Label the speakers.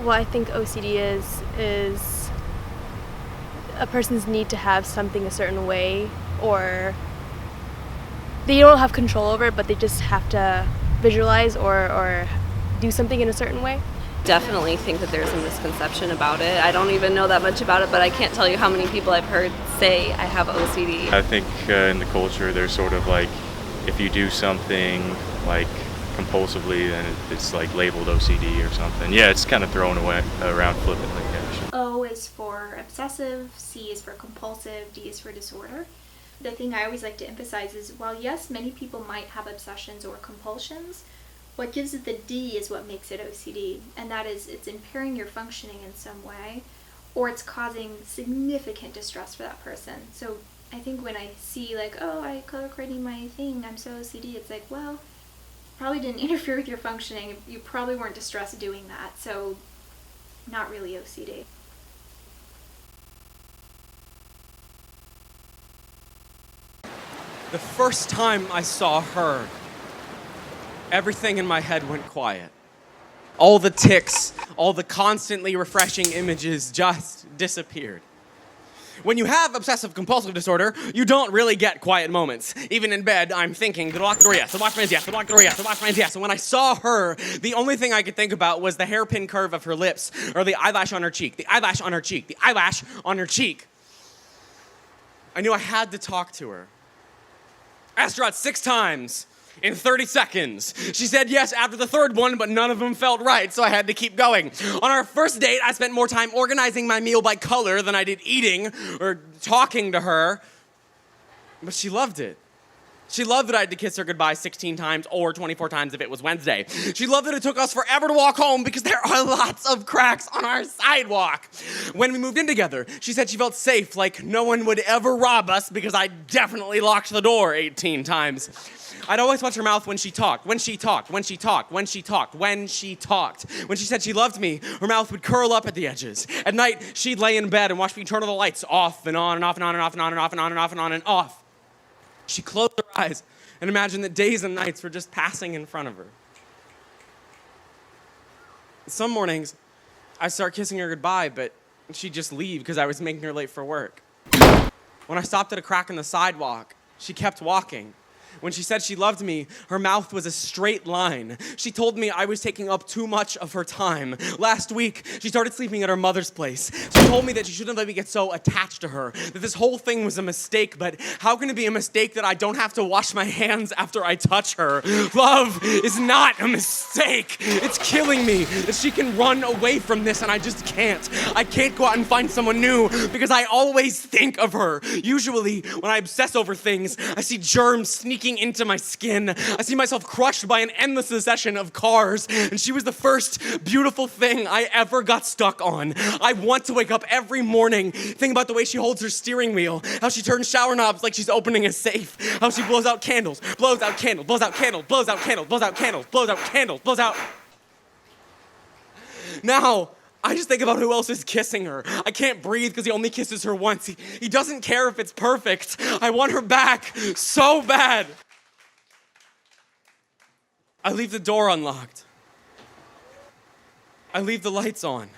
Speaker 1: what I think OCD is a person's need to have something a certain way, or they don't have control over it, but they just have to visualize or do something in a certain way.
Speaker 2: Definitely think that there's a misconception about it. I don't even know that much about it, but I can't tell you how many people I've heard say I have OCD.
Speaker 3: I think in the culture there's sort of like, if you do something like compulsively, then it's like labeled OCD or something. Yeah, it's kind of thrown away around flippantly. Yeah.
Speaker 4: O is for obsessive, C is for compulsive, D is for disorder. The thing I always like to emphasize is, while yes, many people might have obsessions or compulsions, what gives it the D is what makes it OCD, and that is it's impairing your functioning in some way, or it's causing significant distress for that person. So I think when I see like, oh, I color coordinating my thing, I'm so OCD, it's like, well, probably didn't interfere with your functioning. You probably weren't distressed doing that, so not really OCD.
Speaker 5: The first time I saw her, everything in my head went quiet. All the tics, all the constantly refreshing images just disappeared. When you have obsessive compulsive disorder, you don't really get quiet moments. Even in bed, I'm thinking, the block door, yes, the watchman's yes, the block door, yes, the watchman's yes. And when I saw her, the only thing I could think about was the hairpin curve of her lips, or the eyelash on her cheek, the eyelash on her cheek, the eyelash on her cheek. I knew I had to talk to her. I asked her out 6 times in 30 seconds. She said yes after the 3rd one, but none of them felt right, so I had to keep going. On our first date, I spent more time organizing my meal by color than I did eating or talking to her, but she loved it. She loved that I had to kiss her goodbye 16 times or 24 times if it was Wednesday. She loved that it took us forever to walk home because there are lots of cracks on our sidewalk. When we moved in together, she said she felt safe, like no one would ever rob us because I definitely locked the door 18 times. I'd always watch her mouth when she talked, when she talked, when she talked, when she talked, when she talked. When she said she loved me, her mouth would curl up at the edges. At night, she'd lay in bed and watch me turn all the lights off and on and off and on and off and on and off and on and off and on and off. She closed her eyes and imagined that days and nights were just passing in front of her. Some mornings, I'd start kissing her goodbye, but she'd just leave because I was making her late for work. When I stopped at a crack in the sidewalk, she kept walking. When she said she loved me, her mouth was a straight line. She told me I was taking up too much of her time. Last week, she started sleeping at her mother's place. She told me that she shouldn't let me get so attached to her, that this whole thing was a mistake, but how can it be a mistake that I don't have to wash my hands after I touch her? Love is not a mistake. It's killing me that she can run away from this and I just can't. I can't go out and find someone new because I always think of her. Usually, when I obsess over things, I see germs sneaking into my skin. I see myself crushed by an endless succession of cars, and she was the first beautiful thing I ever got stuck on. I want to wake up every morning, think about the way she holds her steering wheel, how she turns shower knobs like she's opening a safe, how she blows out candles, blows out candles, blows out candles, blows out candles, blows out candles, blows out candles, blows out. Now, I just think about who else is kissing her. I can't breathe because he only kisses her once. He doesn't care if it's perfect. I want her back so bad. I leave the door unlocked. I leave the lights on.